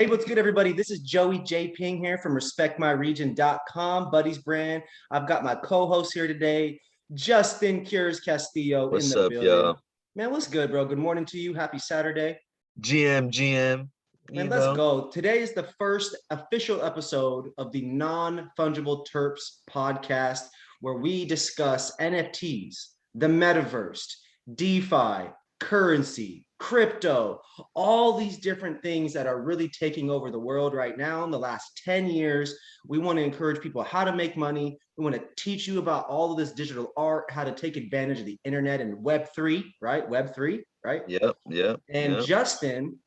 Hey, what's good, everybody? This is Joey JayPing here from respectmyregion.com, Buddy's brand. I've got my co-host here today, Justin Cures Castillo in What's the up, building. y'all? Man, what's good, bro? Good morning to you. Happy Saturday. GM, Man, you let's know? go. Today is the first official episode of the Non-Fungible Terps podcast, where we discuss NFTs, the metaverse, DeFi, currency, crypto, all these different things that are really taking over the world right now in the last 10 years. We want to encourage people how to make money. We want to teach you about all of this digital art, how to take advantage of the internet and Web3, right? Web3, right? And Yep. Justin,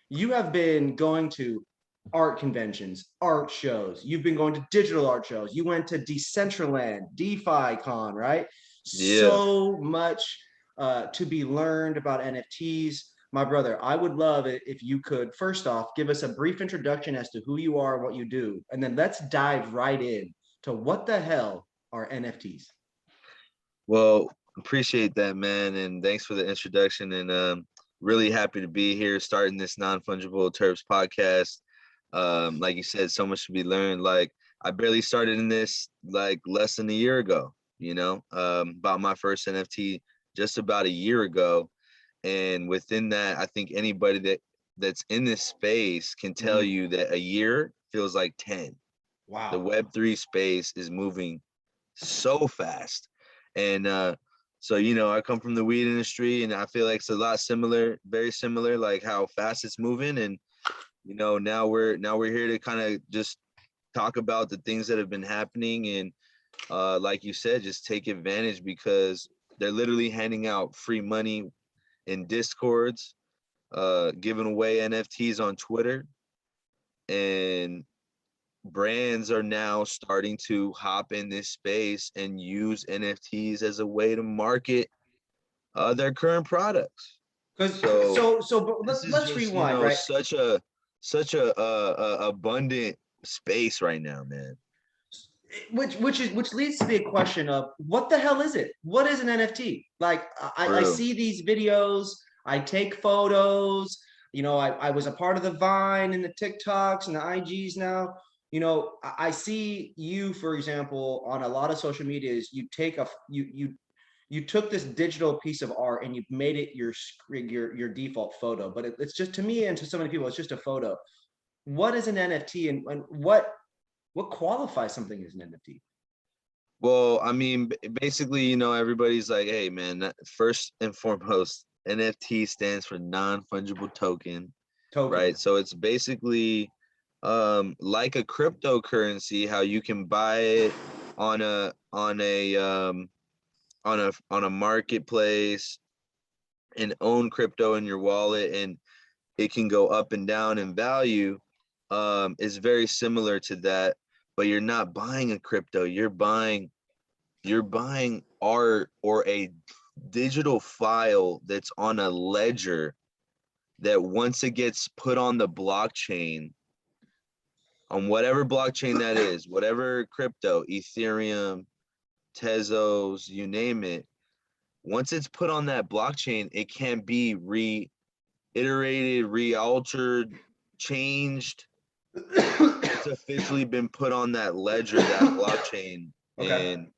you have been going to art conventions, art shows. You've been going to digital art shows. You went to Decentraland, DeFi Con, right? Yeah. So much to be learned about NFTs. My brother, I would love it if you could, first off, give us a brief introduction as to who you are and what you do. And then let's dive right in to what the hell are NFTs? Well, appreciate that, man. And thanks for the introduction. And really happy to be here starting this non-fungible Terps podcast. Like you said, so much to be learned. Like I barely started in this like less than a year ago, about my first NFT just about a year ago. And within that, I think anybody that's in this space can tell you that a year feels like 10. The Wow. Web3 space is moving so fast. And so, I come from the weed industry and I feel like it's a lot similar, very similar, like how fast it's moving. And, now we're here to kind of just talk about the things that have been happening. And like you said, just take advantage because they're literally handing out free money in Discords, giving away NFTs on Twitter, and brands are now starting to hop in this space and use NFTs as a way to market their current products. Because So but this is let's just, rewind, right? such a abundant space right now, man. Which leads to the question of what the hell is it? What is an NFT? Like I True. see these videos, I take photos, I was a part of the Vine and the TikToks and the IGs now. I see you, for example, on a lot of social medias, you took this digital piece of art and you've made it your default photo, but it's just, to me and to so many people, it's just a photo. What is an NFT, and what qualifies something as an NFT? Well, I mean, basically, everybody's like, hey, man, first and foremost, NFT stands for non-fungible token, Token. right? So it's basically like a cryptocurrency, how you can buy it on a marketplace and own crypto in your wallet, and it can go up and down in value. Is very similar to that, but you're not buying a crypto, you're buying art or a digital file that's on a ledger that once it gets put on the blockchain, on whatever blockchain that is, whatever crypto, Ethereum, Tezos, you name it, once it's put on that blockchain, it can be reiterated, re-altered, changed. It's officially been put on that ledger, that blockchain, Okay. and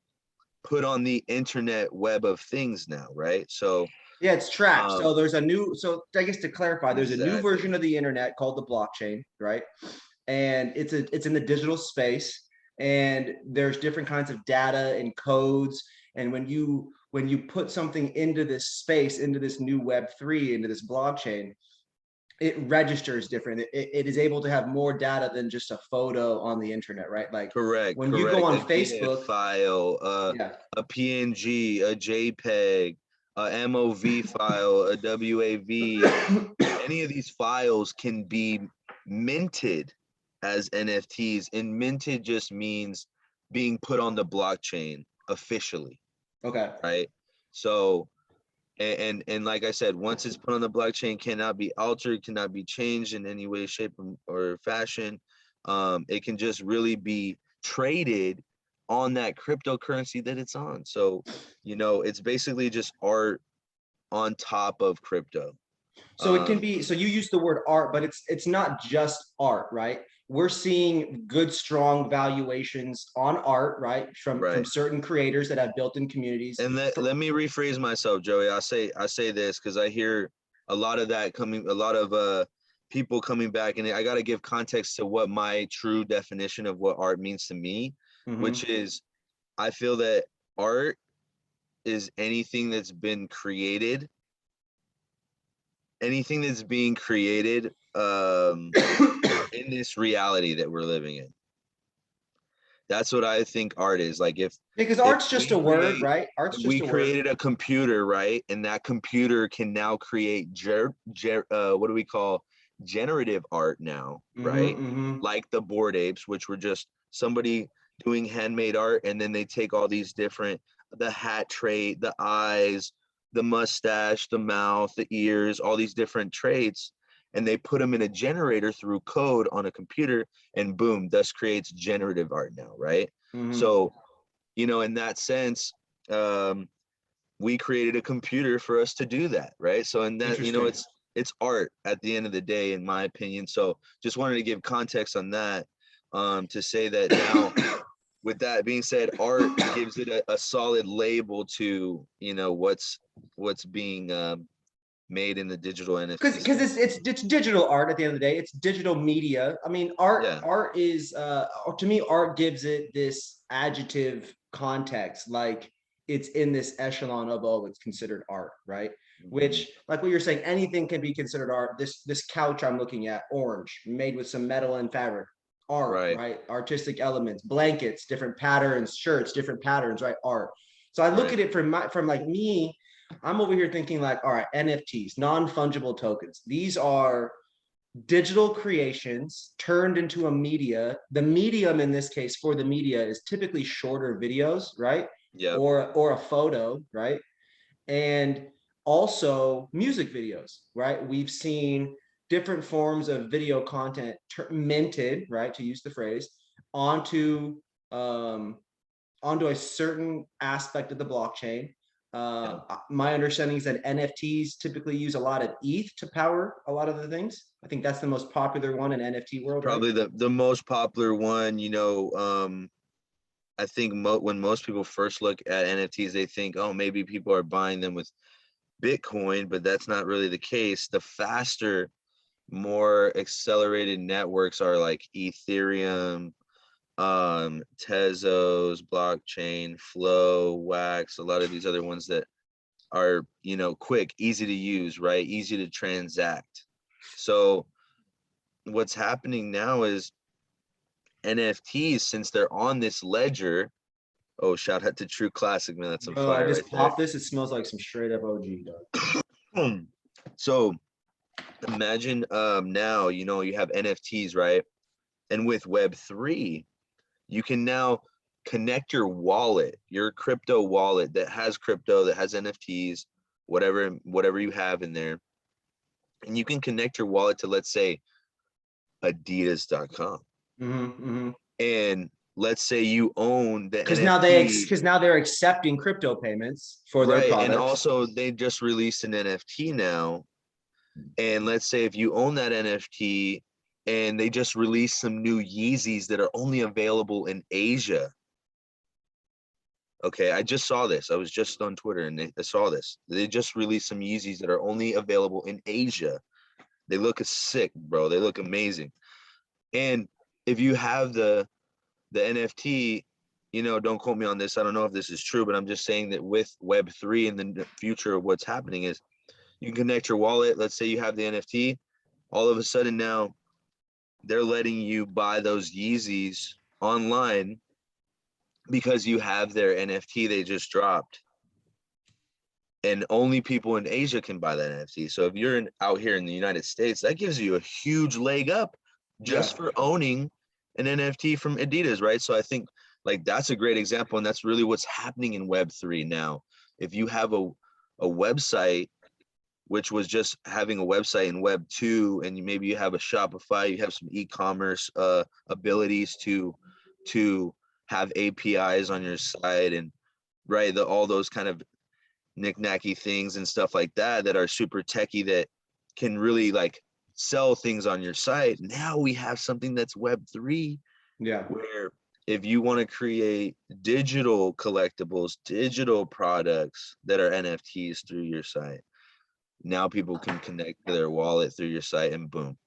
put on the internet web of things now, right? So Yeah, it's tracked. um So there's a new, so I guess to clarify, there's a new exactly. version of the internet called the blockchain, right? And it's in the digital space, and there's different kinds of data and codes. And when you put something into this space, into this new Web3, into this blockchain, it registers different. It is able to have more data than just a photo on the internet, right? Like when you go Correct. on A GIF Facebook, file, yeah. a PNG, a JPEG, a MOV file, a WAV. Any of these files can be minted as NFTs, and minted just means being put on the blockchain officially, Okay. right? So and like I said, once it's put on the blockchain, cannot be altered, cannot be changed in any way, shape, or fashion. It can just really be traded on that cryptocurrency that it's on. So, it's basically just art on top of crypto. So it can be, so you use the word art, but it's not just art, right? We're seeing good, strong valuations on art, right? From Right. certain creators that have built in communities. And let me rephrase myself, Joey. I say this because I hear a lot of that coming, a lot of people coming back, and I got to give context to what my true definition of what art means to me, which is I feel that art is anything that's been created, anything that's being created in this reality that we're living in. That's what I think art is. Like because if art's just a word, right? Art's just we a word. created a computer, right? And that computer can now create what do we call generative art now, right? Like the Bored Apes, which were just somebody doing handmade art, and then they take all these different, the hat trait, the eyes, the mustache, the mouth, the ears, all these different traits, and they put them in a generator through code on a computer, and boom, thus creates generative art now, right? So, you know, in that sense, we created a computer for us to do that, right? So, in that, you know, it's art at the end of the day, in my opinion. So, just wanted to give context on that, to say that now, with that being said, art gives it a solid label to, you know, what's being made in the digital NFT because it's digital art at the end of the day. It's digital media. I mean, art is to me, art gives it this adjective context, like it's in this echelon of, oh, it's considered art, right? Which, like what you're saying, anything can be considered art. This couch I'm looking at, orange, made with some metal and fabric, art, right? Artistic elements, blankets, different patterns, shirts, different patterns, right? Art. So I look at it from like me. I'm over here thinking like, all right, NFTs, non-fungible tokens. These are digital creations turned into a media. The medium in this case for the media is typically shorter videos, right? Yeah. Or a photo, right? And also music videos, right? We've seen different forms of video content minted, right? To use the phrase, onto onto a certain aspect of the blockchain. My understanding is that NFTs typically use a lot of ETH to power a lot of the things. I think that's the most popular one in NFT world, probably right? the most popular one. You know, I think when most people first look at NFTs, they think, oh, maybe people are buying them with Bitcoin, but that's not really the case. The faster, more accelerated networks are like Ethereum, Tezos, blockchain, Flow, Wax, a lot of these other ones that are, you know, quick, easy to use, right? Easy to transact. So what's happening now is NFTs, since they're on this ledger. Oh, shout out to True Classic, man. That's some I fire right just there. popped this. It smells like some straight up OG, dog. So imagine now, you know, you have NFTs, right? And with Web3, you can now connect your wallet, your crypto wallet that has crypto, that has NFTs, whatever you have in there. And you can connect your wallet to, let's say, Adidas.com. And let's say you own the NFT. Because now they're accepting crypto payments for their Right. And products. also they just released an NFT now. And let's say if you own that NFT and they just released some new Yeezys that are only available in Asia. Okay, I just saw this. I was just on Twitter and I saw this. They just released some Yeezys that are only available in Asia. They look sick, bro. They look amazing. And if you have the NFT, you know, don't quote me on this. I don't know if this is true, but I'm just saying that with Web3 in the future of what's happening is you can connect your wallet. Let's say you have the NFT. All of a sudden now they're letting you buy those Yeezys online because you have their NFT they just dropped. And only people in Asia can buy that NFT. So if you're out here in the United States, that gives you a huge leg up just for owning an NFT from Adidas, right? So I think like that's a great example, and that's really what's happening in Web3 now. If you have a website, which was just having a website in Web2, and maybe you have a Shopify, you have some e-commerce abilities to have APIs on your site, and all those kind of knick-knacky things and stuff like that that are super techy that can really like sell things on your site. Now we have something that's Web3, Yeah. where if you want to create digital collectibles, digital products that are NFTs through your site, now people can connect to their wallet through your site and boom,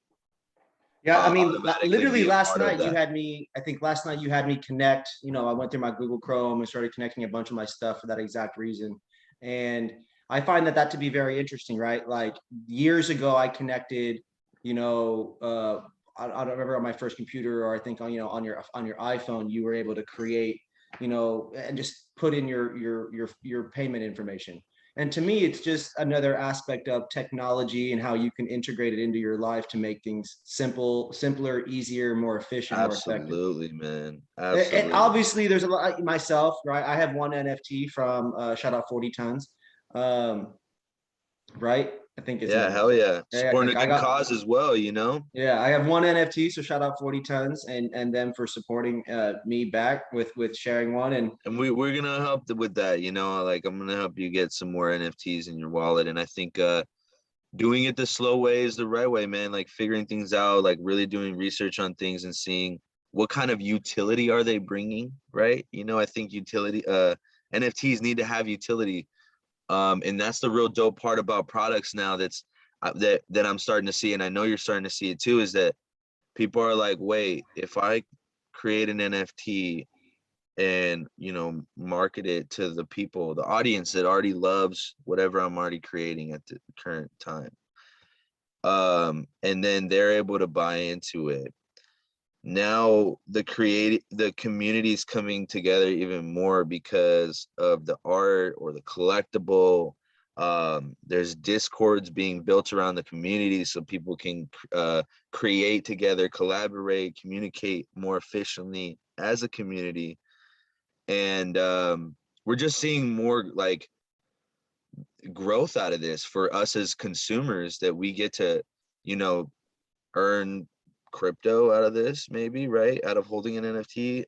Yeah, I mean, automatically literally be a last part of night you that. had me, I think last night you had me connect, I went through my Google Chrome and started connecting a bunch of my stuff for that exact reason. And I find that to be very interesting, right? Like years ago, I connected, I don't remember on my first computer, or I think on, on your iPhone, you were able to create, and just put in your payment information. And to me, it's just another aspect of technology and how you can integrate it into your life to make things simpler, easier, more efficient, more effective. Absolutely, man. And Absolutely. obviously, there's a lot myself, right? I have one NFT from shout out 40 tons, um, right? I think his Yeah, name hell is. yeah. Yeah, Supporting a I good got. cause as well, you know? Yeah, I have one NFT, so shout out 40 tons and them for supporting me back with sharing one. And And we're gonna help with that, you know, like I'm gonna help you get some more NFTs in your wallet. And I think doing it the slow way is the right way, man. Like figuring things out, like really doing research on things and seeing what kind of utility are they bringing, right? You know, I think utility NFTs need to have utility. And that's the real dope part about products now that I'm starting to see, and I know you're starting to see it too, is that people are like, wait, if I create an NFT and market it to the people, the audience that already loves whatever I'm already creating at the current time, and then they're able to buy into it, now the community's coming together even more because of the art or the collectible. There's discords being built around the community so people can create together, collaborate, communicate more efficiently as a community. And we're just seeing more like growth out of this for us as consumers, that we get to you know earn crypto out of this, maybe, right, out of holding an NFT,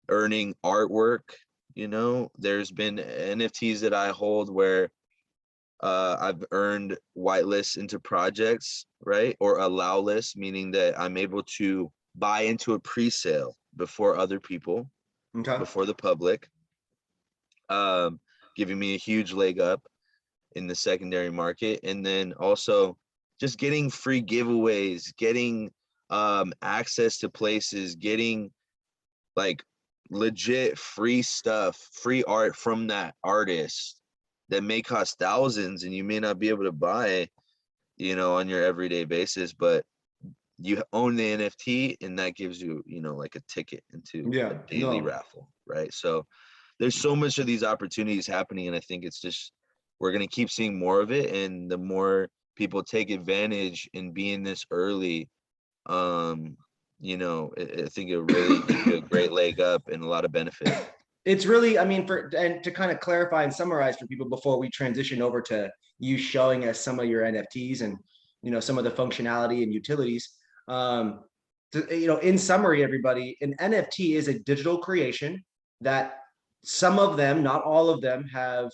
earning artwork. There's been NFTs that I hold where I've earned whitelists into projects, right, or allow lists, meaning that I'm able to buy into a pre-sale before other people, okay. before the public, um, giving me a huge leg up in the secondary market. And then also just getting free giveaways, getting access to places, getting like legit free stuff, free art from that artist that may cost thousands and you may not be able to buy, on your everyday basis, but you own the NFT and that gives you, like a ticket into Yeah, a daily no. raffle, right? So there's so much of these opportunities happening, and I think it's just we're going to keep seeing more of it, and the more people take advantage and be in this early, I think it'll really give you a great leg up and a lot of benefit. It's really, I mean, and to kind of clarify and summarize for people before we transition over to you showing us some of your NFTs and some of the functionality and utilities. In summary, everybody, an NFT is a digital creation that some of them, not all of them, have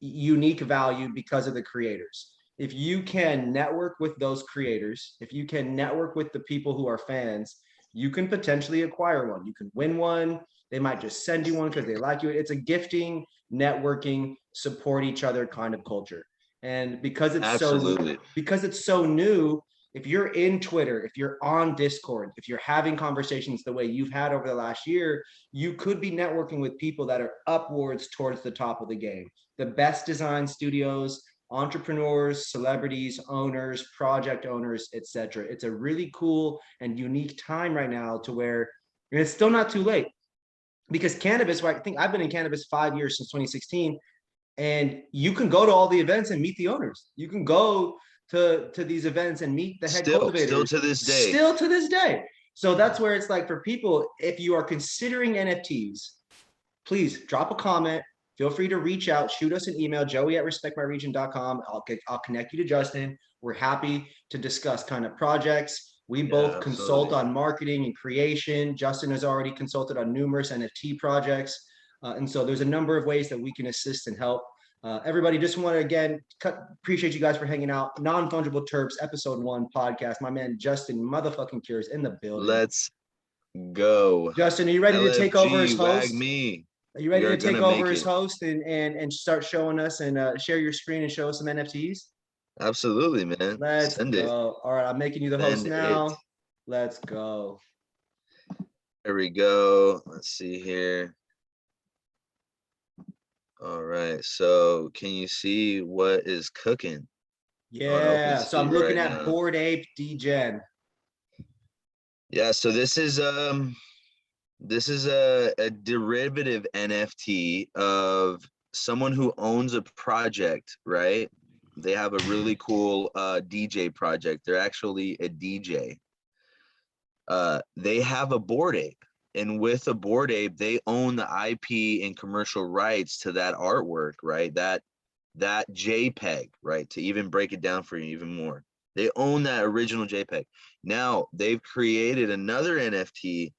unique value because of the creators. If you can network with those creators, if you can network with the people who are fans, you can potentially acquire one. You can win one. They might just send you one because they like you. It's a gifting, networking, support each other kind of culture. And Absolutely. because it's so new, if you're in Twitter, if you're on Discord, if you're having conversations the way you've had over the last year, you could be networking with people that are upwards towards the top of the game. The best design studios, entrepreneurs, celebrities, owners, project owners, etc. It's a really cool and unique time right now to where it's still not too late, because cannabis, right? I think I've been in cannabis 5 years, since 2016, and you can go to all the events and meet the owners. You can go to these events and meet the head Still cultivators to this day. still to this day. So that's where it's like, for people, if you are considering NFTs, please drop a comment. Feel free to reach out, shoot us an email, joey@respectmyregion.com. I'll connect you to Justin. We're happy to discuss kind of projects. We Yeah, both consult absolutely. on marketing and creation. Justin has already consulted on numerous NFT projects. And so there's a number of ways that we can assist and help. Everybody, just want to again appreciate you guys for hanging out. Non-Fungible Terps, episode 1 podcast. My man Justin motherfucking Cures in the building. Let's go. Justin, are you ready to take over as LFG, host? wag me. Are you ready We to are take gonna make over as it. host and start showing us and share your screen and show us some NFTs? Absolutely, man. Let's Send go. it. All right, I'm making you the host Send now. it. Let's go. There we go. Let's see here. All right. So can you see what is cooking? Yeah. So I'm looking right at now. Bored Ape Degen. Yeah. So this is a derivative NFT of someone who owns a project, right? They have a really cool DJ project. They're actually a DJ. They have a Bored Ape. And with a Bored Ape, they own the IP and commercial rights to that artwork, right? That JPEG, right? To even break it down for you even more. They own that original JPEG. Now they've created another NFT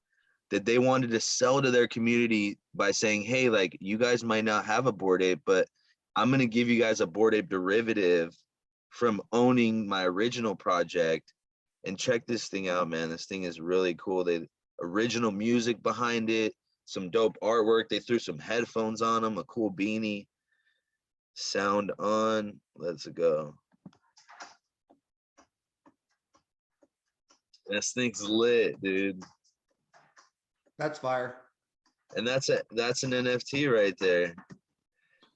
that they wanted to sell to their community by saying, hey, like, you guys might not have a Bored Ape, but I'm going to give you guys a Bored Ape derivative from owning my original project. And check this thing out, man. This thing is really cool. They original music behind it, some dope artwork. They threw some headphones on them, a cool beanie. Sound on. Let's go. This thing's lit, dude. That's fire. And that's an NFT right there.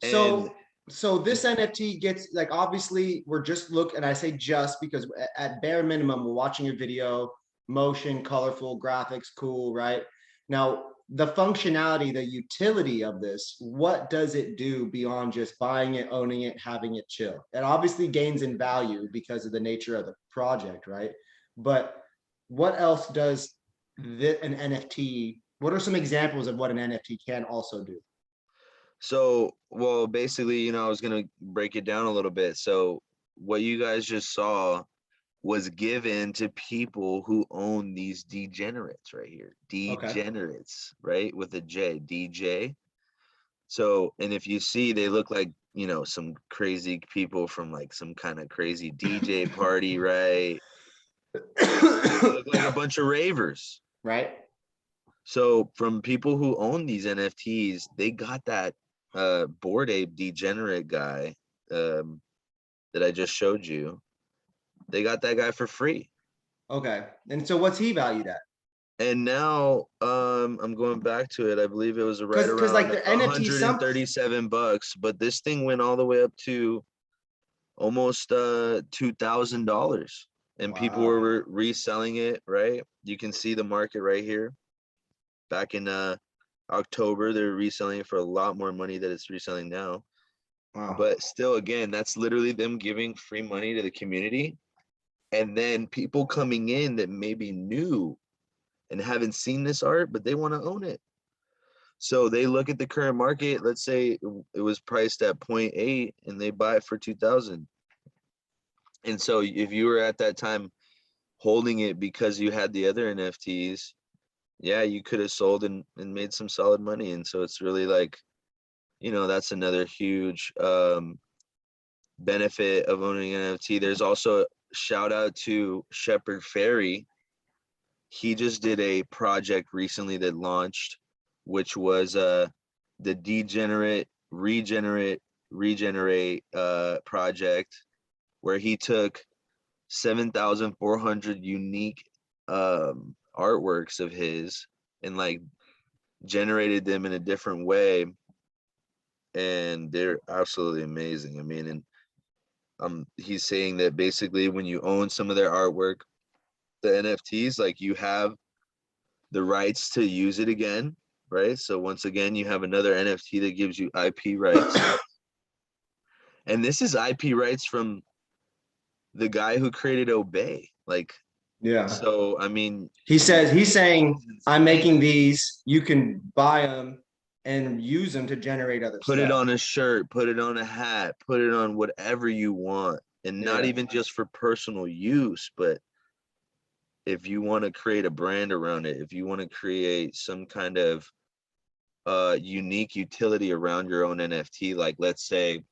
So this NFT gets, like, obviously we're just and I say just because at bare minimum we're watching your video, motion, colorful, graphics, cool, right? Now the functionality, the utility of this, what does it do beyond just buying it, owning it, having it chill? It obviously gains in value because of the nature of the project, right? But what else does an NFT, what are some examples of what an NFT can also do? So, well, basically, I was going to break it down a little bit. So what you guys just saw was given to people who own these degenerates right here. Degenerates, right? With a J, DJ. So, and if you see, they look like, some crazy people from like some kind of crazy DJ party, right? They look like a bunch of ravers. Right. So from people who own these NFTs, they got that Bored Ape degenerate guy that I just showed you. They got that guy for free. Okay. And so what's he valued at? And now I'm going back to it. I believe it was right around like the NFT, $137, but this thing went all the way up to almost $2,000. And people were reselling it, right? You can see the market right here. Back in October, they're reselling it for a lot more money that it's reselling now. Wow. But still, again, that's literally them giving free money to the community. And then people coming in that maybe new and haven't seen this art, but they want to own it. So they look at the current market. Let's say it was priced at 0.8 and they buy it for 2,000. And so if you were at that time holding it because you had the other NFTs, yeah, you could have sold and made some solid money. And so it's really like, that's another huge benefit of owning an NFT. There's also a shout out to Shepard Ferry. He just did a project recently that launched, which was the Degenerate Regenerate project, where he took 7,400 unique artworks of his and like generated them in a different way, and they're absolutely amazing. I mean, and he's saying that basically when you own some of their artwork, the NFTs, like, you have the rights to use it again, right? So once again, you have another NFT that gives you IP rights. And this is IP rights from the guy who created Obey. Like, yeah. So, I mean, he's saying, I'm making these, you can buy them and use them to generate other put stuff. it on a shirt, put it on a hat, put it on whatever you want. And not even just for personal use, but if you want to create a brand around it, if you want to create some kind of unique utility around your own NFT, like, let's say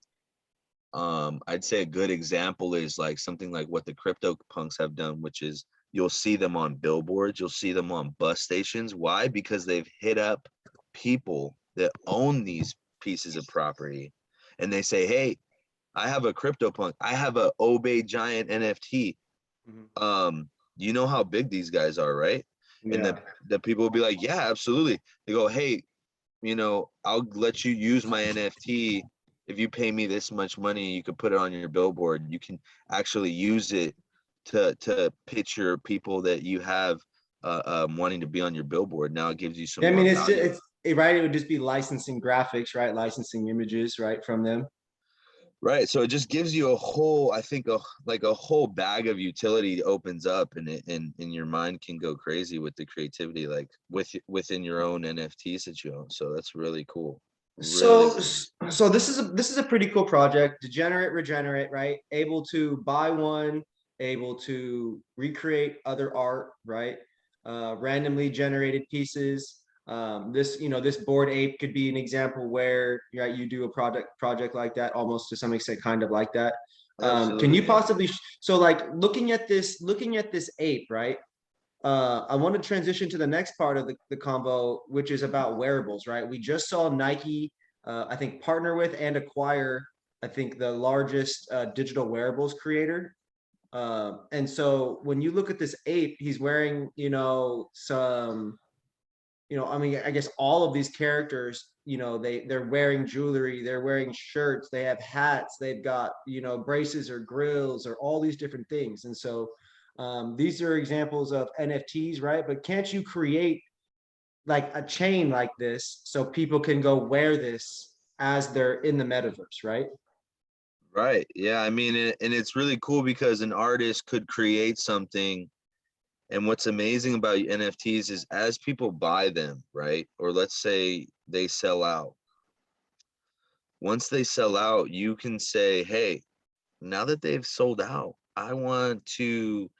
I'd say a good example is like something like what the crypto punks have done, which is you'll see them on billboards, you'll see them on bus stations. Why? Because they've hit up people that own these pieces of property and they say, hey, I have a crypto punk, I have a Obey Giant NFT. Mhm. You know how big these guys are, right? And Yeah. the people will be like, yeah, absolutely. They go, hey, I'll let you use my NFT if you pay me this much money. You could put it on your billboard. You can actually use it to pitch your people that you have wanting to be on your billboard. Now it gives you some I more mean, it's just, value. right. It would just be licensing graphics, right? Licensing images, right, from them. Right. So it just gives you a whole, I think, a whole bag of utility opens up, and your mind can go crazy with the creativity, like within your own NFTs that you own. So that's really cool. Really So, cool. so this is a pretty cool project. Degenerate, regenerate, right? Able to buy one, able to recreate other art, right? Randomly generated pieces. This, this board ape could be an example where, right, you do a project like that, almost to some extent, kind of like that. Can you Absolutely. Yeah. possibly, so like looking at this ape, right? I want to transition to the next part of the convo, which is about wearables, right? We just saw Nike, I think, partner with and acquire, I think, the largest digital wearables creator. And so when you look at this ape, he's wearing, some, I mean, I guess all of these characters, they're wearing jewelry, they're wearing shirts, they have hats, they've got, braces or grills or all these different things. And so these are examples of NFTs, right? But can't you create like a chain like this so people can go wear this as they're in the metaverse, right? Right. Yeah. I mean, and it's really cool because an artist could create something. And what's amazing about NFTs is as people buy them, right? Or let's say they sell out. Once they sell out, you can say, hey, now that they've sold out, I want to,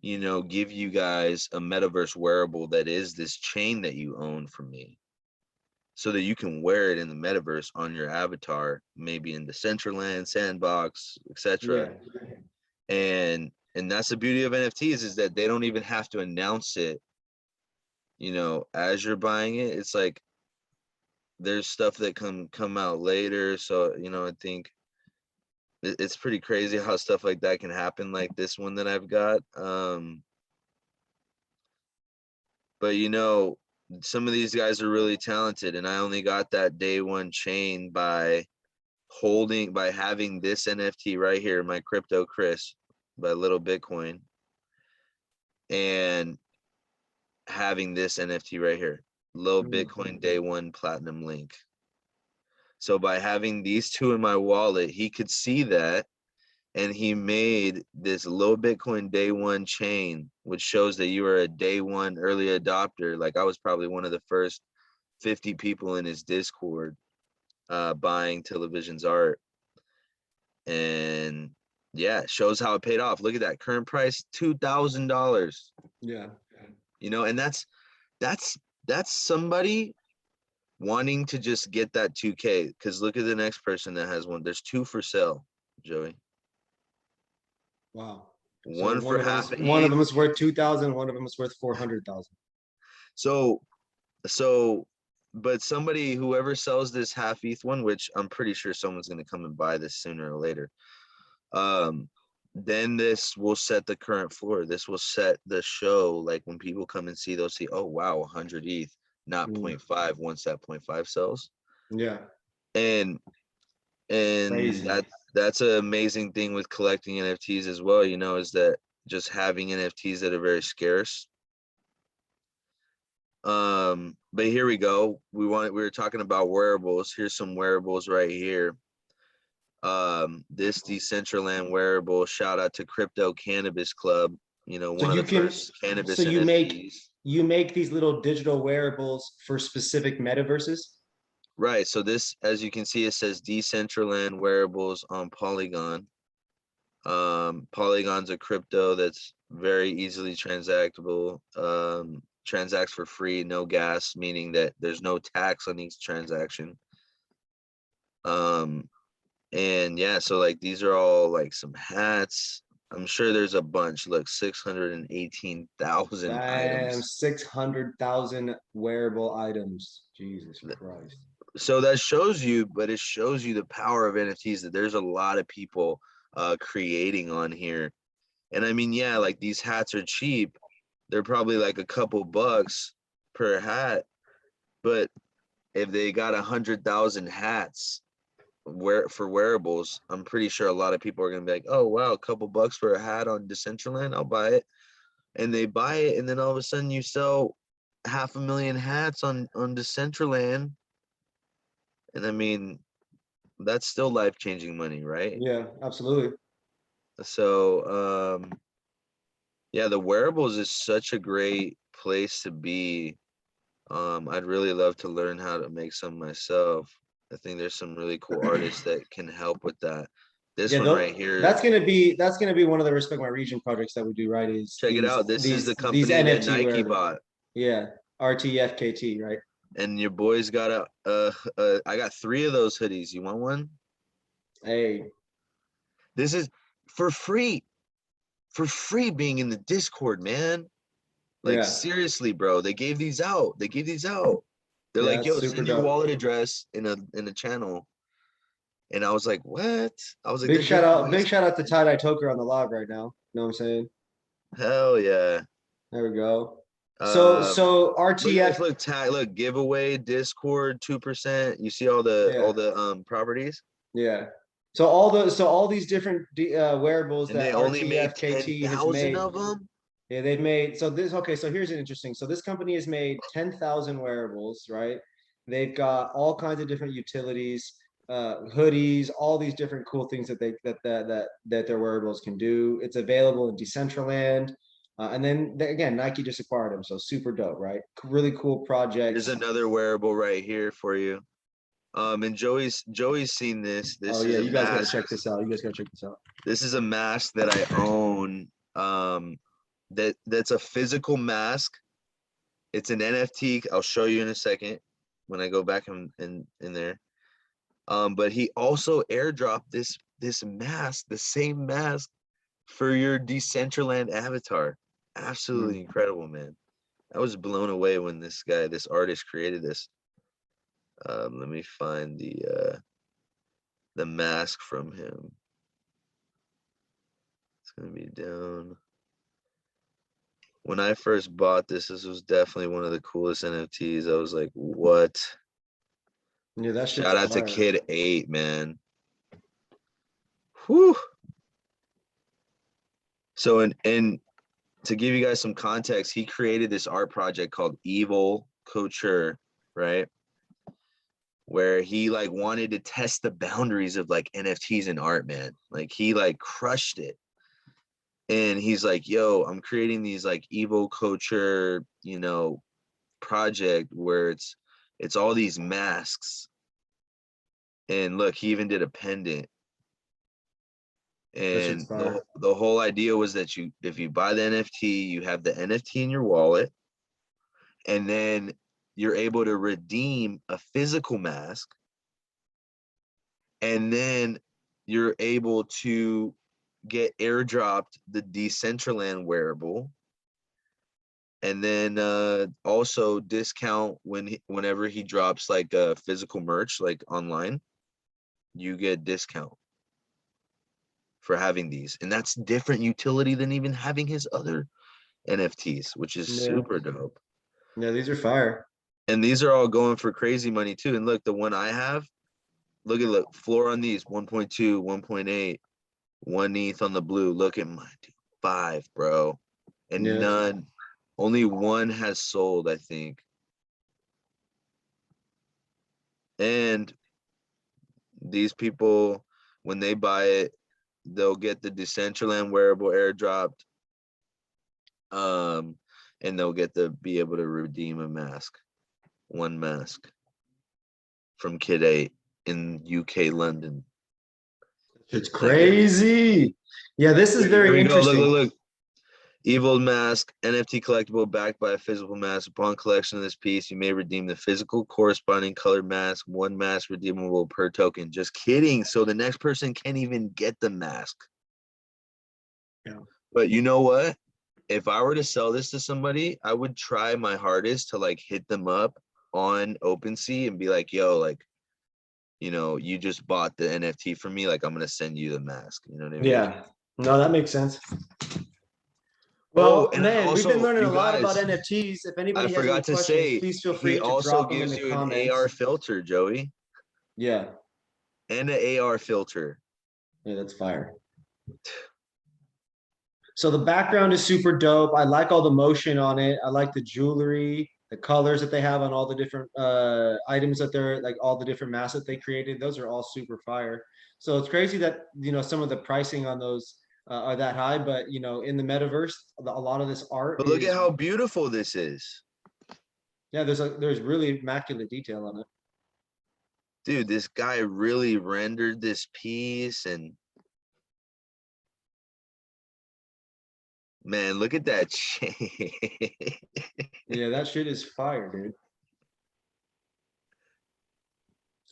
give you guys a metaverse wearable that is this chain that you own from me, so that you can wear it in the metaverse on your avatar, maybe in the Decentraland, Sandbox, etc. Yeah. And that's the beauty of NFTs, is that they don't even have to announce it, as you're buying it. It's like there's stuff that come out later. So, I think it's pretty crazy how stuff like that can happen, like this one that I've got. But some of these guys are really talented, and I only got that day one chain by having this NFT right here, my Crypto Chris by Little Bitcoin, and having this NFT right here, Little Bitcoin day one platinum link. So by having these two in my wallet, he could see that, and he made this Little Bitcoin day one chain, which shows that you are a day one early adopter. Like I was probably one of the first 50 people in his Discord buying Television's art. And yeah, shows how it paid off. Look at that current price, $2,000. Yeah. And that's somebody wanting to just get that 2K. Because look at the next person that has one. There's two for sale, Joey. Wow. So One for half an one of ETH. them is worth 2,000, one of them is worth 400,000. So so but somebody, whoever sells this half ETH one, which I'm pretty sure someone's going to come and buy this sooner or later, then this will set the current floor. This will set the show. Like when people come and see, they'll see, oh wow, 100 ETH, not 0.5, once that 0.5 sells. Yeah. And Crazy. that's an amazing thing with collecting NFTs as well, is that just having NFTs that are very scarce. But here we go. We were talking about wearables. Here's some wearables right here. This Decentraland wearable, shout out to Crypto Cannabis Club, So one of you the can, first cannabis so NFTs. you make these little digital wearables for specific metaverses. Right. So this, as you can see, it says Decentraland wearables on Polygon. Polygon's a crypto that's very easily transactable. Transacts for free, no gas, meaning that there's no tax on each transaction. And yeah, so like these are all like some hats. I'm sure there's a bunch. Look, 618,000 Damn, items. 600,000 wearable items. Jesus Christ. So that shows you, but it shows you the power of NFTs, that there's a lot of people creating on here. And I mean, yeah, like these hats are cheap. They're probably like a couple bucks per hat. But if they got 100,000 hats for wearables, I'm pretty sure a lot of people are gonna be like, oh wow, a couple bucks for a hat on Decentraland, I'll buy it. And they buy it, and then all of a sudden you sell 500,000 hats on Decentraland. And I mean, that's still life-changing money, right? Yeah, absolutely. So yeah, the wearables is such a great place to be. I'd really love to learn how to make some myself. I think there's some really cool artists that can help with that. This Yeah, one right here, that's gonna be one of the Respect My Region projects that we do, right? Is check it out. This is the these company that NFT Nike wearables. bought. Yeah, RTFKT, right? And your boy's got I got 3 of those hoodies. You want one? Hey, This is for free. For free being in the Discord, man. Like yeah, seriously, bro. They gave these out. They gave these out. They're yeah, like, that's yo, super send your dope. wallet address in a channel. And I was like, what? I was like, Big shout out to Tie Dye Toker on the live right now. You know what I'm saying? hell yeah. There we go. Um, So Look at this. RTF, Look, tag. Look, giveaway, Discord, 2%. You see all yeah, the properties, yeah. So all these different wearables and they that only made RTFKT has 10,000 made. of them. Yeah, they've made so this okay, so here's an interesting. So this company has made 10,000 wearables, right? They've got all kinds of different utilities, hoodies, all these different cool things that that their wearables can do. It's available in Decentraland. And then again, Nike just acquired them, so super dope, right? Really cool There's projects. another wearable right here for you. And Joey's seen this. Oh This is yeah, a you guys got to mask. check this out. You guys got to check this out. This is a mask that I own. That's a physical mask. It's an NFT. I'll show you in a second when I go back in there. But he also airdropped this mask, the same mask for your Decentraland avatar. Absolutely Mm. incredible, man. I was blown away when this artist created this. Let me find the mask from him. It's gonna be down. When I first bought this was definitely one of the coolest NFTs. I was like, what? Yeah, that shit's Shout out to fire. Kid 8, man. Whew. So and to give you guys some context, he created this art project called Evil Couture, right? Where he like wanted to test the boundaries of like NFTs and art, man. Like he like crushed it. And he's like, yo, I'm creating these like Evil Couture, project where it's all these masks. And look, he even did a pendant. That shit's And fire. the whole idea was that if you buy the NFT, you have the NFT in your wallet, and then you're able to redeem a physical mask, and then you're able to get airdropped the Decentraland wearable, and then also discount whenever he drops like physical merch like online, you get discount for having these. And that's different utility than even having his other NFTs, which is Yeah, super dope. yeah, these are fire. And these are all going for crazy money too. And look, the one I have, look, floor on these 1.2, 1.8, 1 ETH on the blue. Look at my 5, bro. And Yeah, only one has sold, I think. And these people, when they buy it, they'll get the Decentraland wearable airdropped. And they'll get to be able to redeem a mask, 1 mask from Kid 8 in UK, London. it's Like, crazy. Yeah, this is here very we go. Look, interesting. look, look. Evil mask, NFT collectible backed by a physical mask. Upon collection of this piece, you may redeem the physical corresponding colored mask. One mask redeemable per token. Just kidding. So the next person can't even get the mask. Yeah. But you know what? If I were to sell this to somebody, I would try my hardest to like hit them up on OpenSea and be like, yo, like, you know, you just bought the NFT for me. Like, I'm going to send you the mask. You know what I mean? Yeah. No, that makes sense. Oh, Well, and man, we've been also, learning a you lot about guys, NFTs. If I anybody has any forgot to questions, say, please feel he free to also drop them in gives the you an comments. AR filter, Joey, Yeah. and an AR filter. Yeah, that's fire. So the background is super dope. I like all the motion on it. I like the jewelry, the colors that they have on all the different items that they're like all the different masks that they created. Those are all super fire. So it's crazy that some of the pricing on those are that high, but in the metaverse, a lot of this art But look at is how beautiful this is. yeah. There's really immaculate detail on it. Dude, this guy really rendered this piece, and man, look at that chain. Yeah, that shit is fire, dude.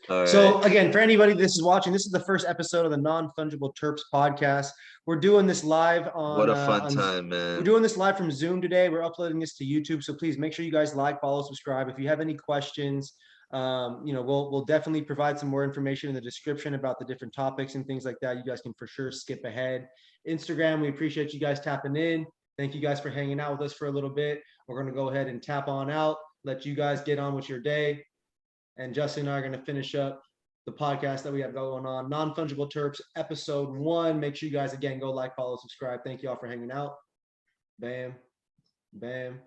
All So right. again, for anybody this is watching, this is the first episode of the Non-Fungible Terps podcast. We're doing this live What a fun time, we're man. doing this live from Zoom today. We're uploading this to YouTube, so please make sure you guys like, follow, subscribe. If you have any questions, we'll definitely provide some more information in the description about the different topics and things like that. You guys can for sure skip ahead. Instagram, we appreciate you guys tapping in. Thank you guys for hanging out with us for a little bit. We're going to go ahead and tap on out, let you guys get on with your day. And Justin and I are going to finish up the podcast that we have going on. Non-Fungible Terps, episode 1. Make sure you guys, again, go like, follow, subscribe. Thank you all for hanging out. Bam, bam.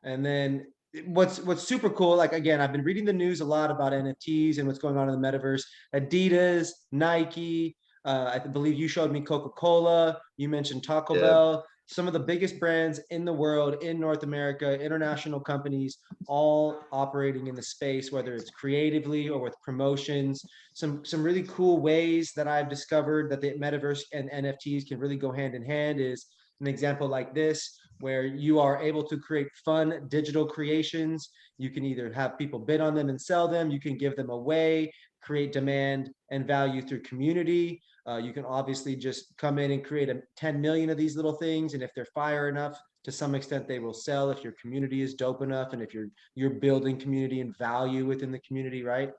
And then what's super cool, like, again, I've been reading the news a lot about NFTs and what's going on in the metaverse. Adidas, Nike, I believe you showed me Coca-Cola. You mentioned Taco Yeah. Bell. Some of the biggest brands in the world, in North America, international companies, all operating in the space, whether it's creatively or with promotions. Some really cool ways that I've discovered that the metaverse and NFTs can really go hand in hand is an example like this, where you are able to create fun digital creations. You can either have people bid on them and sell them. You can give them away, create demand and value through community. You can obviously just come in and create 10 million of these little things. And if they're fire enough, to some extent, they will sell if your community is dope enough. And if you're building community and value within the community, right?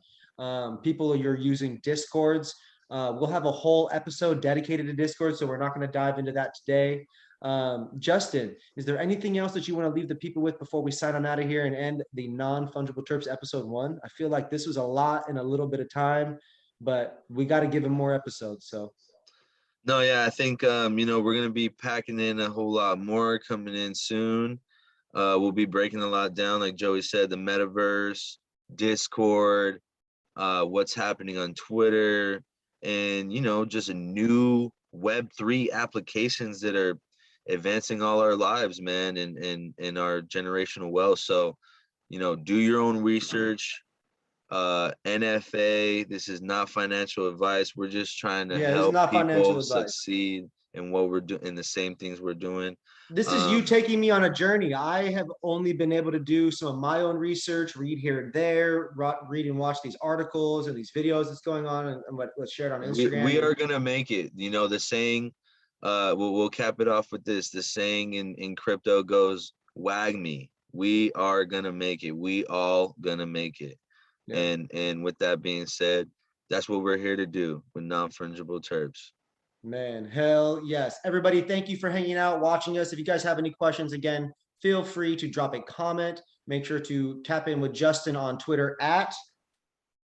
People you're using Discords. We'll have a whole episode dedicated to Discord, so we're not going to dive into that today. Justin, is there anything else that you want to leave the people with before we sign on out of here and end the Non-Fungible Terps episode 1? I feel like this was a lot in a little bit of time, but we got to give him more episodes. So No, yeah, I think we're gonna be packing in a whole lot more coming in soon. We'll be breaking a lot down, like Joey said, the metaverse, Discord, what's happening on Twitter, and just a new Web3 applications that are advancing all our lives, man, and our generational wealth. So, do your own research. NFA, this is not financial advice. We're just trying to yeah, this is help not financial people advice. succeed in what we're doing, in the same things we're doing. This is you taking me on a journey. I have only been able to do some of my own research, read here and there, read and watch these articles and these videos that's going on and what's shared on Instagram. We are gonna make it. The saying, we'll cap it off with this. The saying in crypto goes, "Wag me." We are gonna make it. We all gonna make it. Yeah. And with that being said, that's what we're here to do with Non-Fungible Terps. Man, hell yes. Everybody, thank you for hanging out, watching us. If you guys have any questions, again, feel free to drop a comment. Make sure to tap in with Justin on Twitter at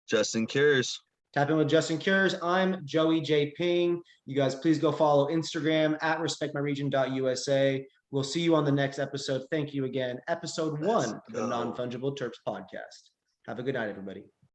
Justin Cures. Tap in with Justin Cures. I'm Joey JayPing. You guys, please go follow Instagram at respectmyregion.usa. We'll see you on the next episode. Thank you again. Episode 1 of the Non-Fungible Terps podcast. Have a good night, everybody.